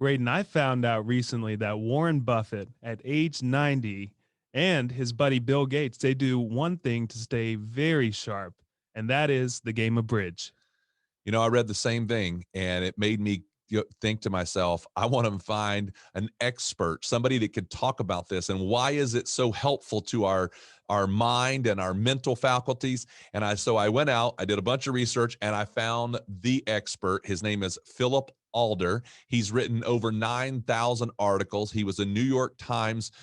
Radon, I found out recently that Warren Buffett at age 90 and his buddy Bill Gates, they do one thing to stay very sharp, and that is the game of bridge. You know, I read the same thing, and it made me think to myself, I want to find an expert, somebody that could talk about this and why is it so helpful to our mind and our mental faculties. And so I went out, I did a bunch of research, and I found the expert. His name is Phillip Alder. He's written over 9,000 articles. He was a New York Times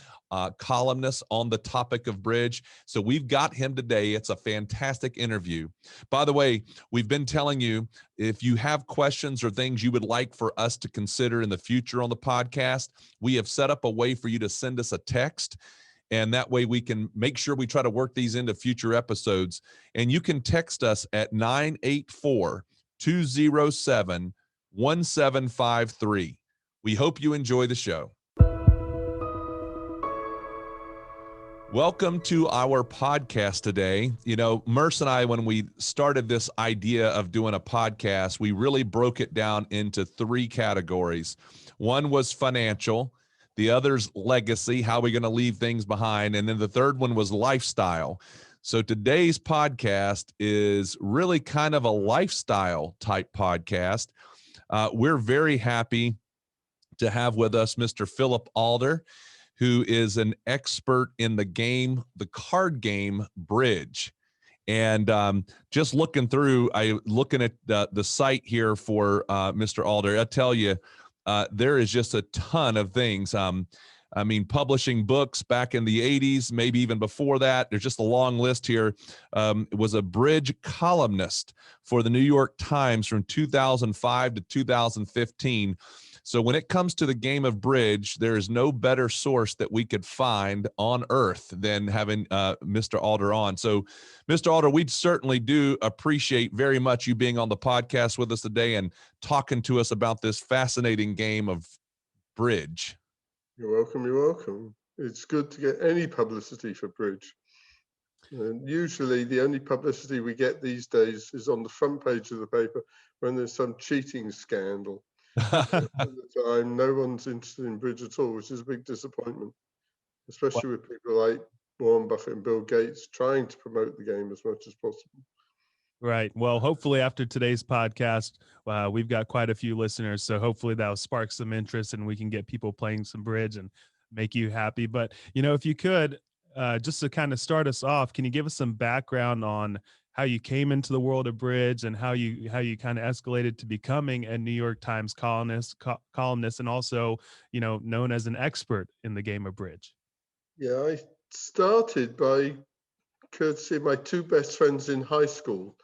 columnist on the topic of bridge. So we've got him today. It's a fantastic interview. By the way, we've been telling you, if you have questions or things you would like for us to consider in the future on the podcast, we have set up a way for you to send us a text. And that way we can make sure we try to work these into future episodes. And you can text us at 984-207-1753. We hope you enjoy the show. Welcome to our podcast today. You know, Murs and I, when we started this idea of doing a podcast, we really broke it down into three categories. One was financial, the other's legacy, how we're going to leave things behind, and then the third one was lifestyle. So today's podcast is really kind of a lifestyle type podcast. We're very happy to have with us Mr. Phillip Alder, who is an expert in the card game bridge. And just looking at the site here for Mr. Alder, I tell you, there is just a ton of things. I mean, publishing books back in the 80s, maybe even before that. There's just a long list here. Was a bridge columnist for the New York Times from 2005 to 2015. So when it comes to the game of bridge, there is no better source that we could find on earth than having Mr. Alder on. So, Mr. Alder, we certainly do appreciate very much you being on the podcast with us today and talking to us about this fascinating game of bridge. You're welcome. You're welcome. It's good to get any publicity for bridge. And usually the only publicity we get these days is on the front page of the paper when there's some cheating scandal. At the time, no one's interested in bridge at all, which is a big disappointment, especially with people like Warren Buffett and Bill Gates trying to promote the game as much as possible. Right. Well, hopefully after today's podcast, we've got quite a few listeners. So hopefully that'll spark some interest and we can get people playing some bridge and make you happy. But, you know, if you could, just to kind of start us off, can you give us some background on how you came into the world of bridge and how you kind of escalated to becoming a New York Times columnist, and also, you know, known as an expert in the game of bridge? Yeah, I started by courtesy of my two best friends in high school.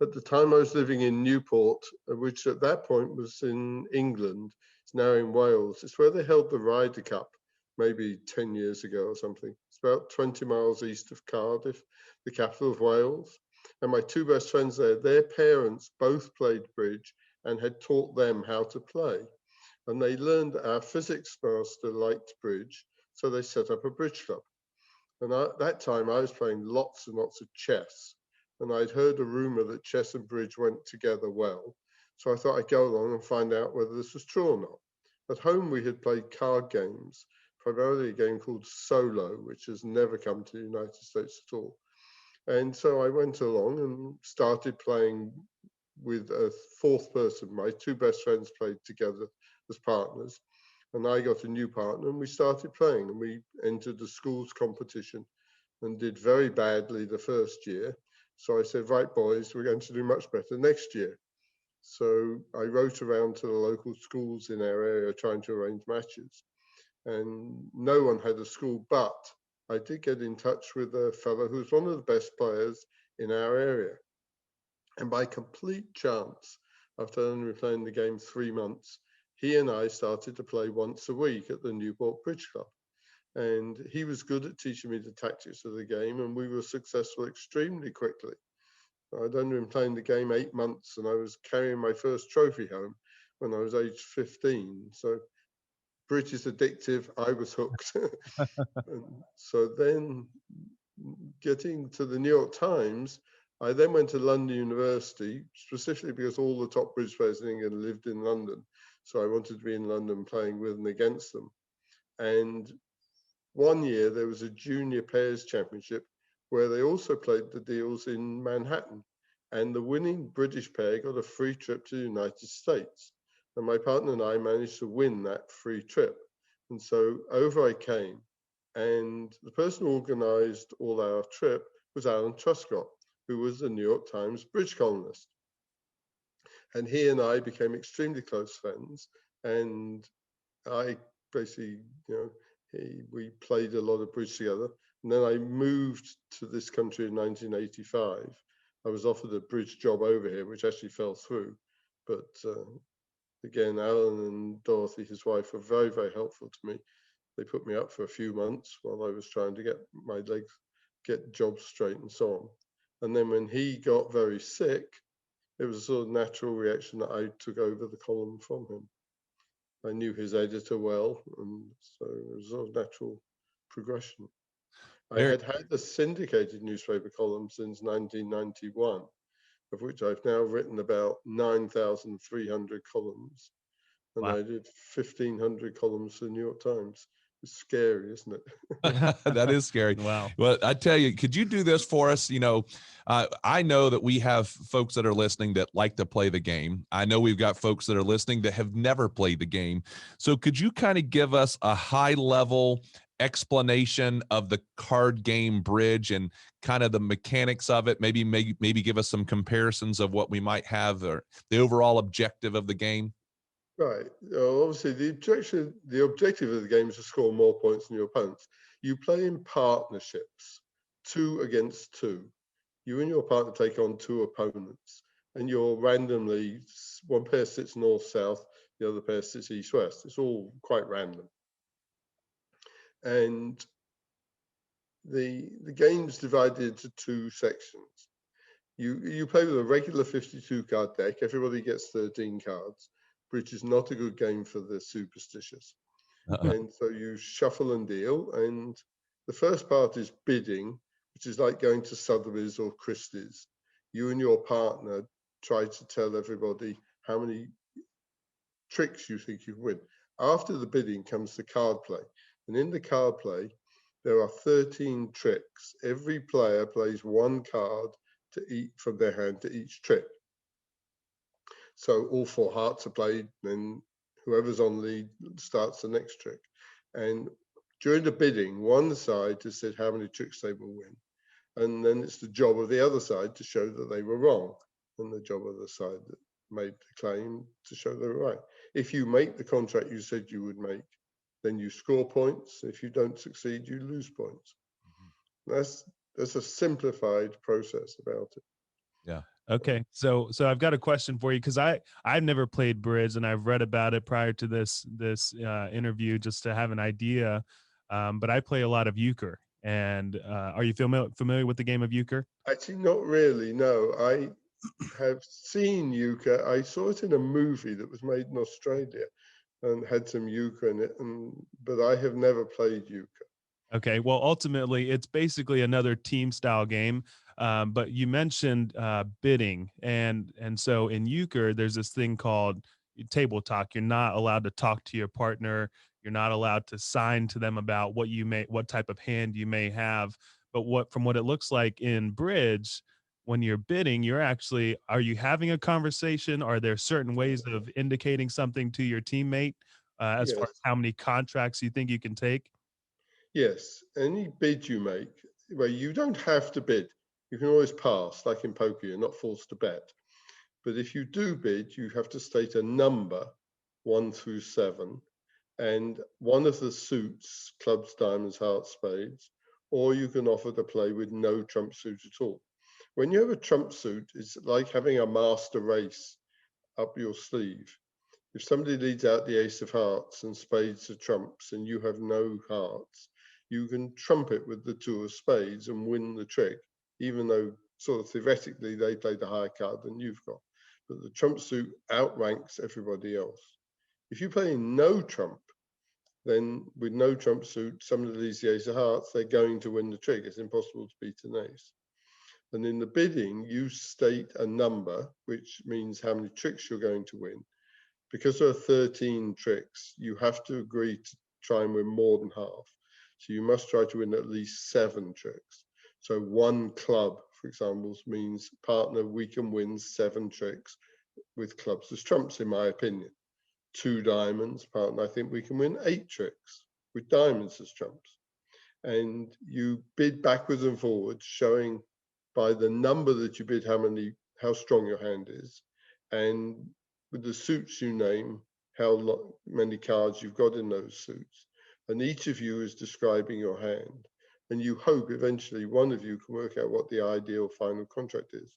At the time I was living in Newport, which at that point was in England. It's now in Wales. It's where they held the Ryder Cup maybe 10 years ago or something. It's about 20 miles east of Cardiff, the capital of Wales. And my two best friends there, their parents both played bridge and had taught them how to play. And they learned that our physics master liked bridge, so they set up a bridge club. And at that time, I was playing lots and lots of chess. And I'd heard a rumor that chess and bridge went together well. So I thought I'd go along and find out whether this was true or not. At home, we had played card games, primarily a game called Solo, which has never come to the United States at all. And so I went along and started playing with a fourth person. My two best friends played together as partners. And I got a new partner and we started playing. And we entered the school's competition and did very badly the first year. So I said, right, boys, we're going to do much better next year. So I wrote around to the local schools in our area trying to arrange matches. And no one had a school, but I did get in touch with a fellow who was one of the best players in our area. And by complete chance, after only playing the game 3 months, he and I started to play once a week at the Newport Bridge Club. And he was good at teaching me the tactics of the game, and we were successful extremely quickly. I'd only been playing the game 8 months, and I was carrying my first trophy home when I was age 15. So bridge is addictive. I was hooked. So then getting to the New York Times, I then went to London University, specifically because all the top bridge players in England lived in London. So I wanted to be in London playing with and against them. And one year there was a junior pairs championship where they also played the deals in Manhattan. And the winning British pair got a free trip to the United States. And my partner and I managed to win that free trip. And so over I came. And the person who organized all our trip was Alan Truscott, who was the New York Times bridge columnist. And he and I became extremely close friends. And I basically, we played a lot of bridge together. And then I moved to this country in 1985. I was offered a bridge job over here, which actually fell through. But again, Alan and Dorothy, his wife, were very, very helpful to me. They put me up for a few months while I was trying to get my legs, get jobs straight and so on. And then when he got very sick, it was a sort of natural reaction that I took over the column from him. I knew his editor well, and so it was a sort of natural progression. I had a syndicated newspaper column since 1991, of which I've now written about 9,300 columns. And wow. I did 1,500 columns for the New York Times. It's scary, isn't it? That is scary. Wow. Well, I tell you, could you do this for us? I know that we have folks that are listening that like to play the game. I know we've got folks that are listening that have never played the game. So could you kind of give us a high level explanation of the card game bridge and kind of the mechanics of it? Maybe give us some comparisons of what we might have, or the overall objective of the game. Right. Obviously, the objective of the game is to score more points than your opponents. You play in partnerships, 2 against 2. You and your partner take on 2 opponents, and you're randomly, one pair sits north-south, the other pair sits east-west. It's all quite random. And the game's divided into 2 sections. You play with a regular 52-card deck. Everybody gets 13 cards. Bridge is not a good game for the superstitious. And so you shuffle and deal. And the first part is bidding, which is like going to Sotheby's or Christie's. You and your partner try to tell everybody how many tricks you think you win. After the bidding comes the card play. And in the card play, there are 13 tricks. Every player plays 1 card from their hand to each trick. So all 4 hearts are played, then whoever's on lead starts the next trick. And during the bidding, one side has said how many tricks they will win. And then it's the job of the other side to show that they were wrong, and the job of the side that made the claim to show they were right. If you make the contract you said you would make, then you score points. If you don't succeed, you lose points. That's a simplified process about it. Yeah. Okay. So I've got a question for you, because I've never played bridge, and I've read about it prior to this interview just to have an idea. But I play a lot of euchre. And are you familiar with the game of euchre? Actually, not really. No, I have seen euchre. I saw it in a movie that was made in Australia and had some euchre in it, but I have never played euchre. Okay. Well, ultimately, it's basically another team style game. But you mentioned bidding, and so in euchre, there's this thing called table talk. You're not allowed to talk to your partner. You're not allowed to sign to them about what type of hand you may have. But from what it looks like in bridge, when you're bidding, are you having a conversation? Are there certain ways of indicating something to your teammate as far as how many contracts you think you can take? Yes, any bid you make, well, you don't have to bid. You can always pass, like in poker, you're not forced to bet. But if you do bid, you have to state a number, 1 through 7, and one of the suits, clubs, diamonds, hearts, spades, or you can offer to play with no trump suit at all. When you have a trump suit, it's like having a master race up your sleeve. If somebody leads out the ace of hearts and spades are trumps and you have no hearts, you can trump it with the 2 of spades and win the trick, even though sort of theoretically they played a higher card than you've got. But the trump suit outranks everybody else. If you play no trump, then with no trump suit, somebody leads the ace of hearts, they're going to win the trick. It's impossible to beat an ace. And in the bidding, you state a number, which means how many tricks you're going to win. because there are 13 tricks, you have to agree to try and win more than half. So you must try to win at least 7 tricks. So 1 club, for example, means partner, we can win 7 tricks with clubs as trumps, in my opinion. 2 diamonds, partner, I think we can win 8 tricks with diamonds as trumps. And you bid backwards and forwards, showing by the number that you bid how strong your hand is, and with the suits you name, how many cards you've got in those suits. And each of you is describing your hand. And you hope eventually one of you can work out what the ideal final contract is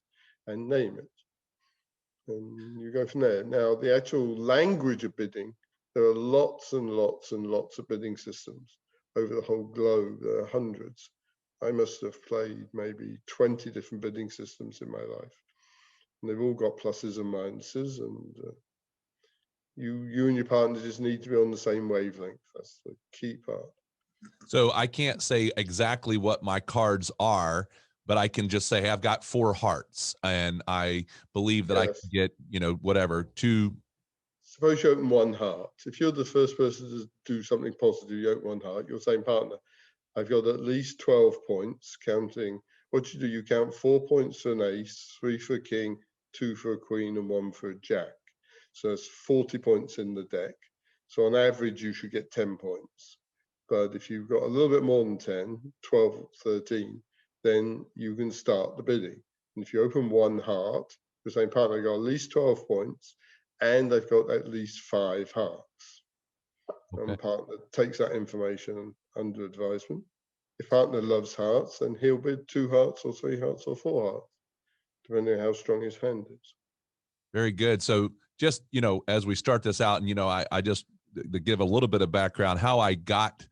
and name it. And you go from there. Now, the actual language of bidding, there are lots and lots and lots of bidding systems over the whole globe. There are hundreds. I must have played maybe 20 different bidding systems in my life. And they've all got pluses and minuses. And you and your partner just need to be on the same wavelength. That's the key part. So I can't say exactly what my cards are, but I can just say, hey, I've got 4 hearts, and I believe that I can get, whatever, 2. Suppose you open 1 heart. If you're the first person to do something positive, you open 1 heart, you're saying, partner, I've got at least 12 points, counting. What you do, you count 4 points for an ace, 3 for a king, 2 for a queen, and 1 for a jack. So that's 40 points in the deck. So on average, you should get 10 points. But if you've got a little bit more than 10, 12, 13, then you can start the bidding. And if you open 1 heart, you're saying, partner, I've got at least 12 points, and they've got at least 5 hearts. Okay. And partner takes that information under advisement. If partner loves hearts, then he'll bid 2 hearts or 3 hearts or 4 hearts, depending on how strong his hand is. Very good. So just, as we start this out, and, I just, to give a little bit of background, how I got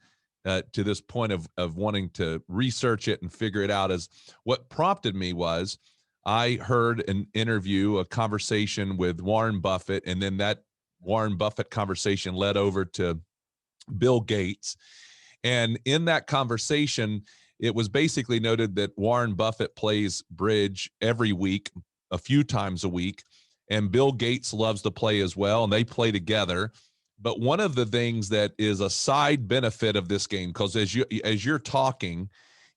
to this point of wanting to research it and figure it out, is what prompted me was I heard an interview, a conversation with Warren Buffett, and then that Warren Buffett conversation led over to Bill Gates. And in that conversation, it was basically noted that Warren Buffett plays bridge every week, a few times a week, and Bill Gates loves to play as well, and they play together. But one of the things that is a side benefit of this game, because as you're talking,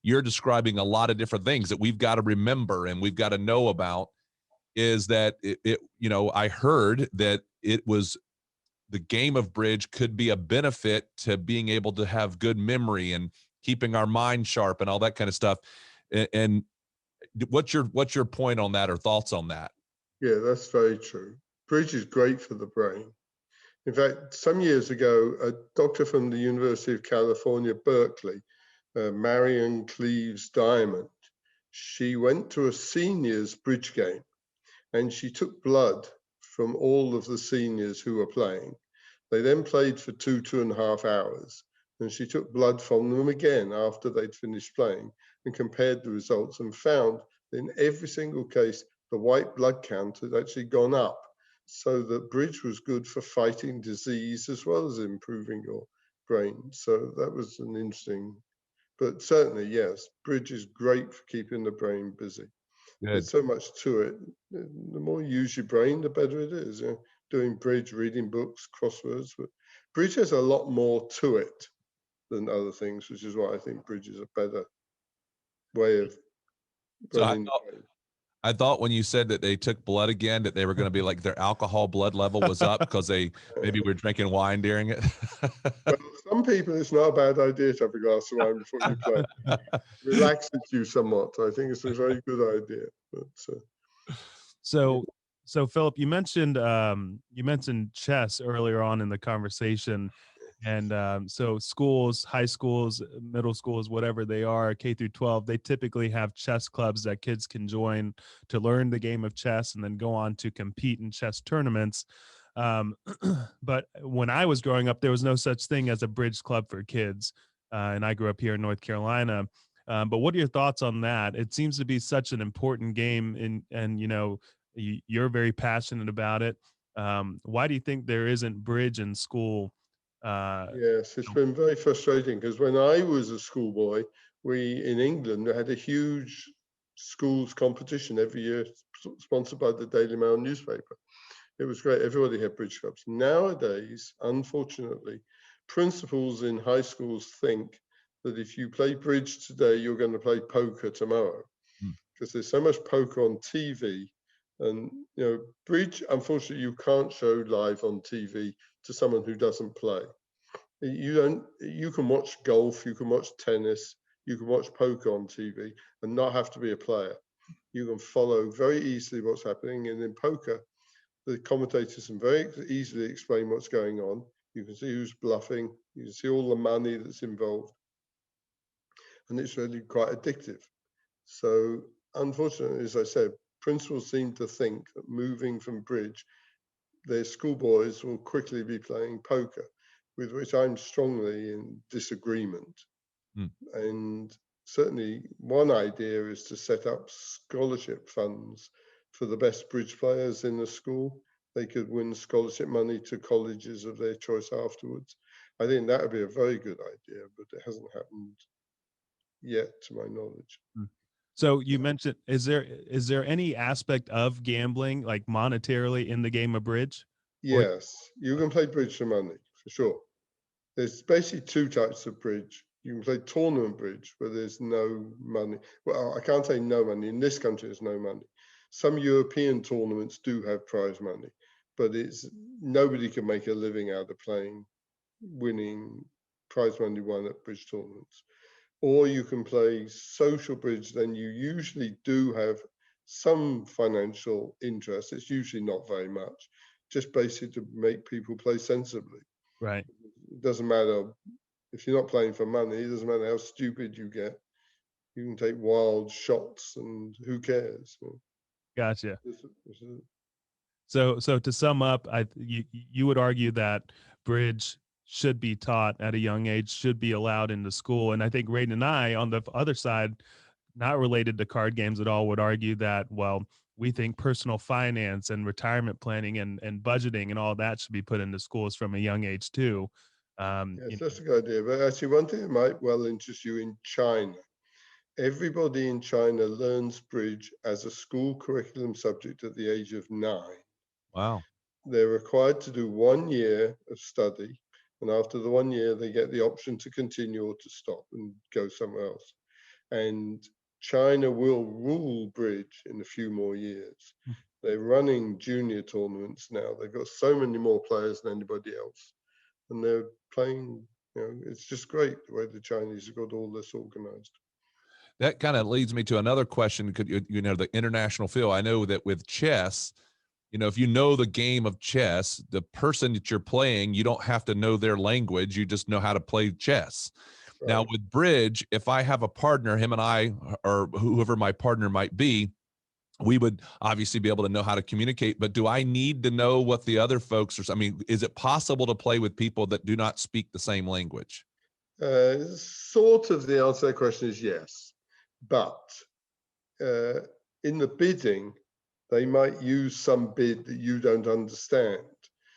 you're describing a lot of different things that we've got to remember and we've got to know about, is that I heard that it was the game of bridge could be a benefit to being able to have good memory and keeping our mind sharp and all that kind of stuff. And what's your point on that, or thoughts on that? Yeah, that's very true. Bridge is great for the brain. In fact, some years ago, a doctor from the University of California, Berkeley, Marion Cleaves Diamond, she went to a seniors bridge game and she took blood from all of the seniors who were playing. They then played for 2.5 hours, and she took blood from them again after they'd finished playing and compared the results, and found that in every single case, the white blood count had actually gone up. So that bridge was good for fighting disease as well as improving your brain. So that was an interesting, but certainly, yes, bridge is great for keeping the brain busy. Good. There's so much to it. The more you use your brain, the better it is. Doing bridge, reading books, crosswords. But bridge has a lot more to it than other things, which is why I think bridge is a better way of running. I thought when you said that they took blood again, that they were going to be like their alcohol blood level was up because they maybe were drinking wine during it. Well, some people, it's not a bad idea to have a glass of wine before you play. Relaxes you somewhat. I think it's a very good idea. But, So Philip, you mentioned chess earlier on in the conversation. And so schools, high schools, middle schools, whatever they are, K through 12, they typically have chess clubs that kids can join to learn the game of chess and then go on to compete in chess tournaments. But when I was growing up, there was no such thing as a bridge club for kids. And I grew up here in North Carolina. But what are your thoughts on that? It seems to be such an important game, and you're very passionate about it. Why do you think there isn't bridge in school? Yes, it's been very frustrating, because when I was a schoolboy, we in England had a huge schools competition every year, sponsored by the Daily Mail newspaper. It was great. Everybody had bridge clubs. Nowadays, unfortunately, principals in high schools think that if you play bridge today, you're going to play poker tomorrow, Hmm. because there's so much poker on TV. And bridge, unfortunately, you can't show live on TV to someone who doesn't play. You can watch golf, you can watch tennis, you can watch poker on TV and not have to be a player. You can follow very easily what's happening. And in poker, the commentators can very easily explain what's going on. You can see who's bluffing, you can see all the money that's involved. And it's really quite addictive. So unfortunately, as I said, principals seem to think that moving from bridge, their schoolboys will quickly be playing poker, with which I'm strongly in disagreement. And certainly one idea is to set up scholarship funds for the best bridge players in the school. They could win scholarship money to colleges of their choice afterwards. I think that would be a very good idea, but it hasn't happened yet to my knowledge. So you mentioned, is there any aspect of gambling, like monetarily, in the game of bridge? Yes, you can play bridge for money, for sure. There's basically two types of bridge. You can play tournament bridge where there's no money. Well, I can't say no money. In this country, there's no money. Some European tournaments do have prize money, but nobody can make a living out of winning prize money won at bridge tournaments. Or you can play social bridge, then you usually do have some financial interest. It's usually not very much, just basically to make people play sensibly. Right. It doesn't matter if you're not playing for money, it doesn't matter how stupid you get. You can take wild shots and who cares? Gotcha. So to sum up, you would argue that bridge should be taught at a young age, should be allowed into school. And I think Radon and I, on the other side, not related to card games at all, would argue that, well, we think personal finance and retirement planning and budgeting and all that should be put into schools from a young age too. Yes, that's a good idea. But actually, one thing that might well interest you in China. Everybody in China learns bridge as a school curriculum subject at the age of 9. Wow. They're required to do 1 year of study. And after the 1 year, they get the option to continue or to stop and go somewhere else. And China will rule bridge in a few more years. They're running junior tournaments now. They've got so many more players than anybody else. And they're playing, it's just great the way the Chinese have got all this organized. That kind of leads me to another question. Could the international feel? I know that with chess, if you know the game of chess, the person that you're playing, you don't have to know their language. You just know how to play chess. Right. Now with bridge, if I have a partner, him and I, or whoever my partner might be, we would obviously be able to know how to communicate, but do I need to know what the other folks are? I mean, is it possible to play with people that do not speak the same language? Sort of the answer to that question is yes. But in the bidding, they might use some bid that you don't understand.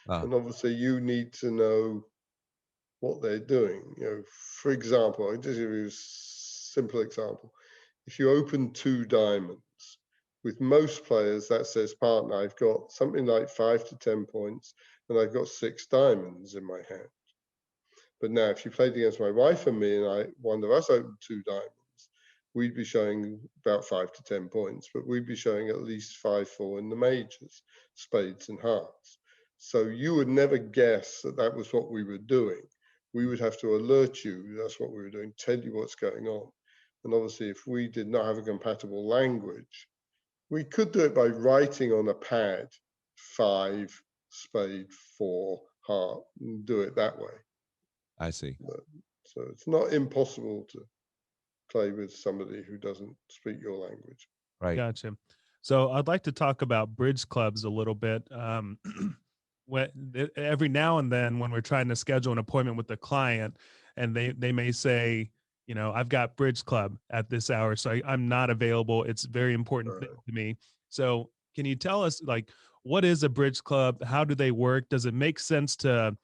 And obviously you need to know what they're doing. For example, I'll just give you a simple example. If you open 2 diamonds, with most players, that says, partner, I've got something like 5 to 10 points, and I've got 6 diamonds in my hand. But now, if you played against my wife and me, and one of us opened 2 diamonds, we'd be showing about 5 to 10 points, but we'd be showing at least 5-4 in the majors, spades and hearts. So you would never guess that that was what we were doing. We would have to alert you that's what we were doing, tell you what's going on. And obviously, if we did not have a compatible language, we could do it by writing on a pad 5, spade, 4, heart, and do it that way. I see. So it's not impossible to play with somebody who doesn't speak your language. Right. Gotcha. So I'd like to talk about bridge clubs a little bit. Every now and then when we're trying to schedule an appointment with the client and they may say, I've got bridge club at this hour, so I'm not available. It's a very important thing to me. So can you tell us, like, what is a bridge club? How do they work? Does it make sense to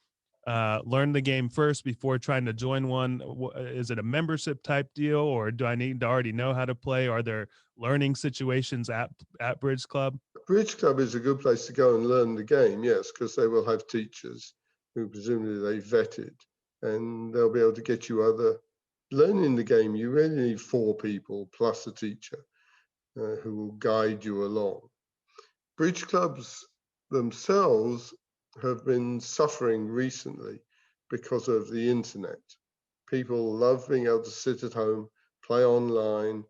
learn the game first before trying to join one? Is it a membership type deal, or do I need to already know how to play? Are there learning situations at Bridge Club? Bridge Club is a good place to go and learn the game, yes, because they will have teachers who presumably they vetted, and they'll be able to get you other. Learning the game, you really need 4 people plus a teacher who will guide you along. Bridge clubs themselves have been suffering recently because of the internet. People love being able to sit at home, play online,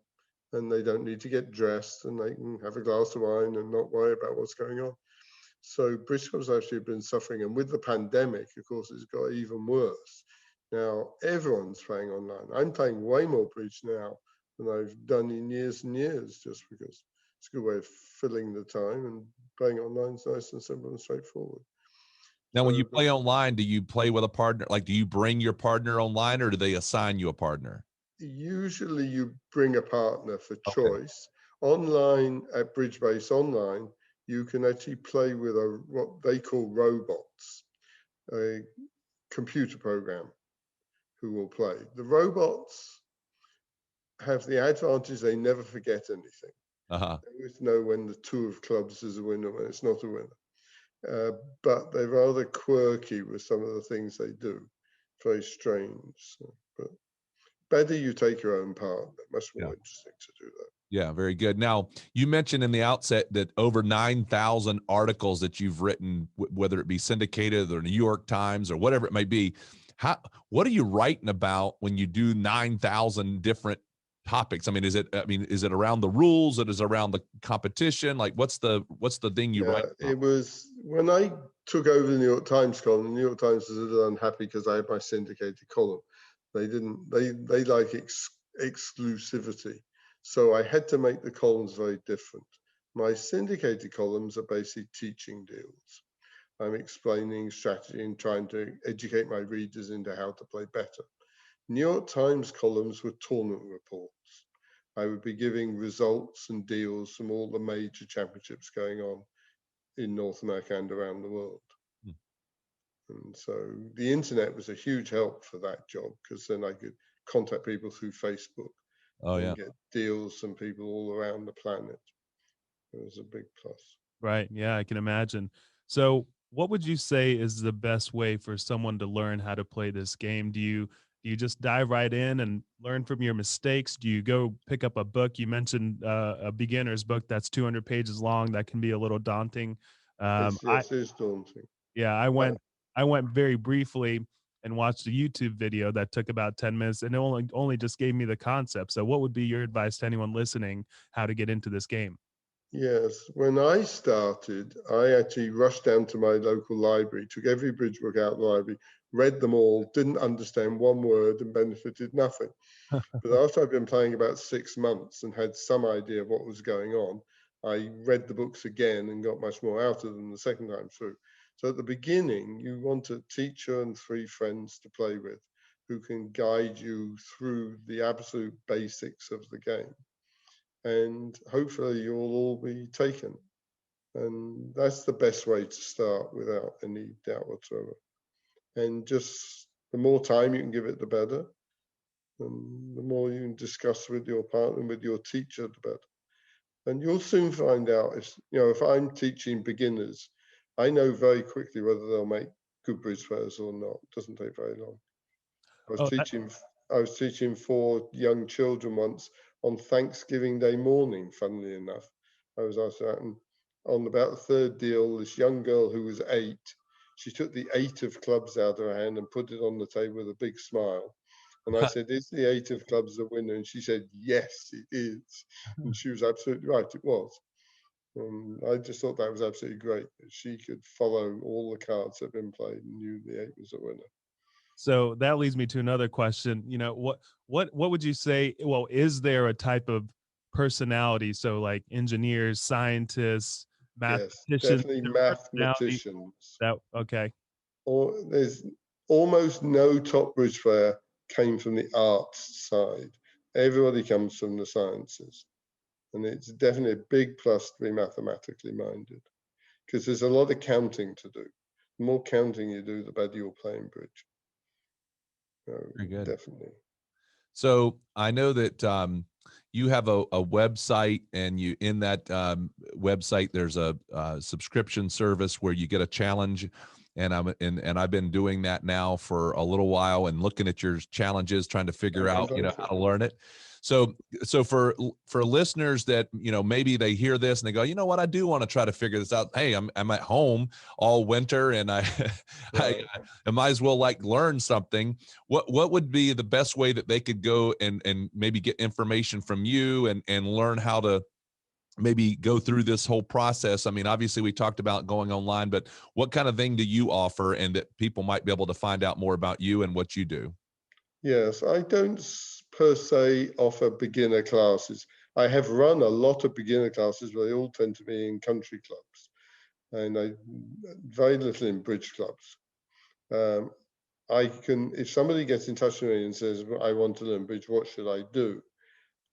and they don't need to get dressed, and they can have a glass of wine and not worry about what's going on. So bridge clubs actually have been suffering, and with the pandemic, of course, it's got even worse. Now everyone's playing online. I'm playing way more bridge now than I've done in years and years, just because it's a good way of filling the time, and playing online is nice and simple and straightforward. Now, when you So, play online, do you play with a partner? Like, do you bring your partner online, or do they assign you a partner? usually you bring a partner for Okay. choice. Online at Bridge Base Online, you can actually play with what they call robots, a computer program who will play. The robots have the advantage they never forget anything. Uh-huh. They always know when the 2 of clubs is a winner, when it's not a winner. But they're rather quirky with some of the things they do. Very strange. So, but better you take your own partner. Much more interesting to do that. Yeah, very good. Now, you mentioned in the outset that over 9,000 articles that you've written, whether it be syndicated or New York Times or whatever it may be. What are you writing about when you do 9,000 different topics? I mean, is it around the rules? It is around the competition? Like, what's the thing you write about? It was when I took over the New York Times column. The New York Times was a little unhappy because I had my syndicated column. They like exclusivity. So I had to make the columns very different. My syndicated columns are basically teaching deals. I'm explaining strategy and trying to educate my readers into how to play better. New York Times columns were tournament reports. I would be giving results and deals from all the major championships going on in North America and around the world. And so the internet was a huge help for that job, because then I could contact people through Facebook and get deals from people all around the planet. It was a big plus. Right. Yeah, I can imagine. So, what would you say is the best way for someone to learn how to play this game? Do you just dive right in and learn from your mistakes? Do you go pick up a book? You mentioned a beginner's book that's 200 pages long. That can be a little daunting. Um, I Yes, it's daunting. yeah, I went very briefly and watched a YouTube video that took about 10 minutes, and it only just gave me the concept. So, what would be your advice to anyone listening how to get into this game? Yes, when I started, I actually rushed down to my local library, took every bridge book out of the library, read them all, didn't understand one word, and benefited nothing. But after I'd been playing about 6 months and had some idea of what was going on, I read the books again and got much more out of them the second time through. So at the beginning, you want a teacher and 3 friends to play with who can guide you through the absolute basics of the game. And hopefully you'll all be taken. And that's the best way to start without any doubt whatsoever. And just the more time you can give it, the better. And the more you can discuss with your partner and with your teacher, the better. And you'll soon find out if I'm teaching beginners, I know very quickly whether they'll make good bridge players or not. It doesn't take very long. I was Oh, teaching 4 young children once on Thanksgiving Day morning, funnily enough. I was asked that, and on about the 3rd deal, this young girl who was 8, she took the 8 of clubs out of her hand and put it on the table with a big smile. And I said, "Is the 8 of clubs the winner?" And she said, "Yes, it is." And she was absolutely right, it was. And I just thought that was absolutely great, that she could follow all the cards that had been played and knew the 8 was the winner. So that leads me to another question. What would you say? Well, is there a type of personality? So like engineers, scientists, Yes, mathematicians, definitely their personality mathematicians. that okay. Or there's almost no top bridge player came from the arts side. Everybody comes from the sciences. And it's definitely a big plus to be mathematically minded, because there's a lot of counting to do. The more counting you do, the better you'll play in bridge. Very good. Definitely. So I know that you have a website, and you in that website there's a subscription service where you get a challenge, and I've been doing that now for a little while and looking at your challenges, trying to figure out how to learn it. So for listeners that maybe they hear this and they go, you know what, I do want to try to figure this out. Hey, I'm at home all winter, and I might as well learn something. What would be the best way that they could go and maybe get information from you and learn how to maybe go through this whole process? I mean, obviously we talked about going online, but what kind of thing do you offer, and that people might be able to find out more about you and what you do? Yes, I don't per se offer beginner classes. I have run a lot of beginner classes, but they all tend to be in country clubs, and I very little in bridge clubs. If somebody gets in touch with me and says, I want to learn bridge, what should I do?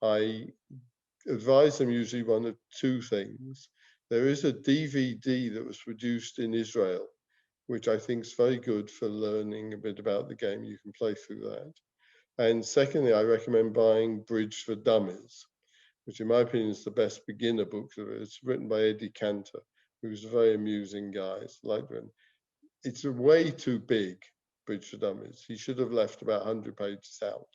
I advise them usually one of two things. There is a DVD that was produced in Israel, which I think is very good for learning a bit about the game. You can play through that. And secondly, I recommend buying Bridge for Dummies, which in my opinion is the best beginner book of it. It's written by Eddie Cantor, who's a very amusing guy. It's way too big, Bridge for Dummies. He should have left about 100 pages out.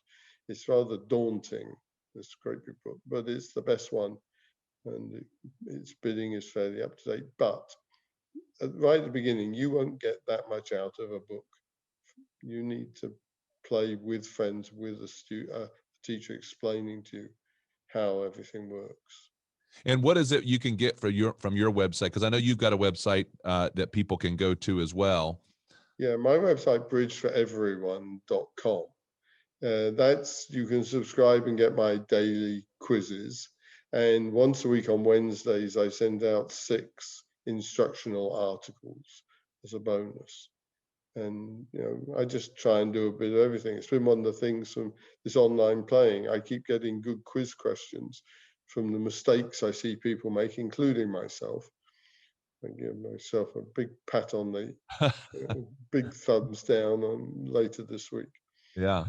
It's rather daunting, this great big book, but it's the best one, and its bidding is fairly up to date. But right at the beginning, you won't get that much out of a book. You need to play with friends, with a teacher explaining to you how everything works. And what is it you can get from your website? Because I know you've got a website that people can go to as well. Yeah, my website, bridgeforeveryone.com. You can subscribe and get my daily quizzes. And once a week on Wednesdays, I send out 6 instructional articles as a bonus. And I just try and do a bit of everything. It's been one of the things from this online playing. I keep getting good quiz questions from the mistakes I see people make, including myself. I give myself a big pat on the big thumbs down on later this week. Yeah.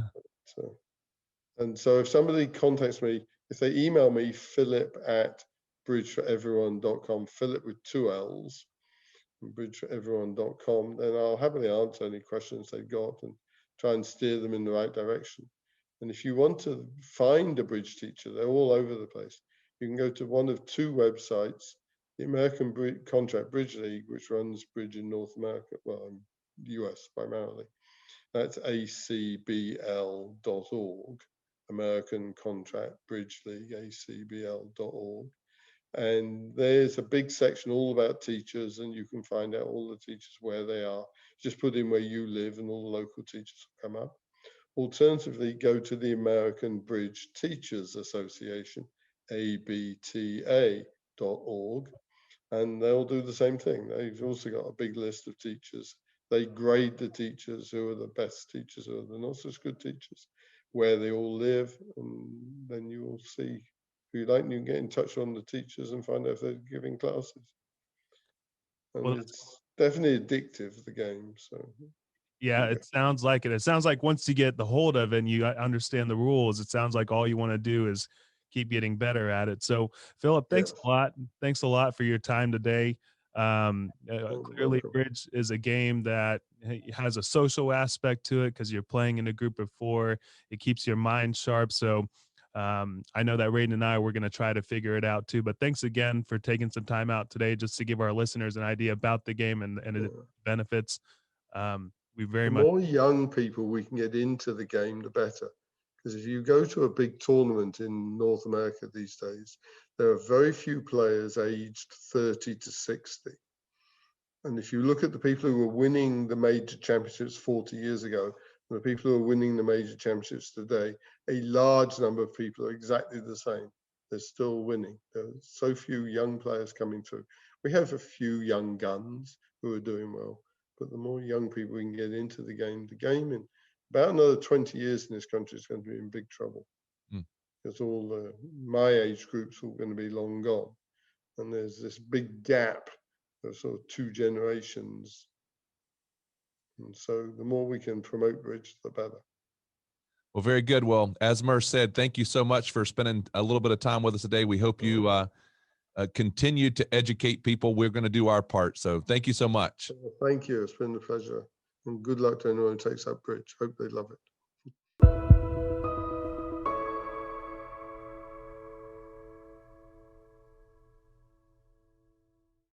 So if somebody contacts me, if they email me, phillip@bridgeforeveryone.com, Phillip with 2 L's, bridgeforeveryone.com, then I'll happily answer any questions they've got and try and steer them in the right direction. And if you want to find a bridge teacher, they're all over the place. You can go to one of 2 websites, the American Contract Bridge League, which runs bridge in North America, well, US primarily. That's acbl.org, American Contract Bridge League, acbl.org. And there's a big section all about teachers, and you can find out all the teachers where they are. Just put in where you live and all the local teachers will come up. Alternatively, go to the American Bridge Teachers Association, abta.org, and they'll do the same thing. They've also got a big list of teachers. They grade the teachers, who are the best teachers, who are the not such good teachers, where they all live, and then you will see who you like, and you can get in touch on the teachers and find out if they're giving classes. And it's definitely addictive, the game. So yeah, it sounds like it. It sounds like once you get the hold of it and you understand the rules, it sounds like all you want to do is keep getting better at it. So, Phillip, thanks a lot. Thanks a lot for your time today. Clearly, bridge is a game that has a social aspect to it because you're playing in a group of 4. It keeps your mind sharp. So, I know that Radon and I were going to try to figure it out too. But thanks again for taking some time out today just to give our listeners an idea about the game and its benefits. The more young people we can get into the game, the better. Because if you go to a big tournament in North America these days, there are very few players aged 30 to 60. And if you look at the people who were winning the major championships 40 years ago, and the people who are winning the major championships today, a large number of people are exactly the same. They're still winning. There are so few young players coming through. We have a few young guns who are doing well, but the more young people we can get into the game in about another 20 years in this country is going to be in big trouble. Because all my age groups are going to be long gone. And there's this big gap of sort of 2 generations And so the more we can promote bridge, the better. Well, very good. Well, as Murs said, thank you so much for spending a little bit of time with us today. We hope you continue to educate people. We're going to do our part. So thank you so much. Thank you. It's been a pleasure. And good luck to anyone who takes that bridge. Hope they love it.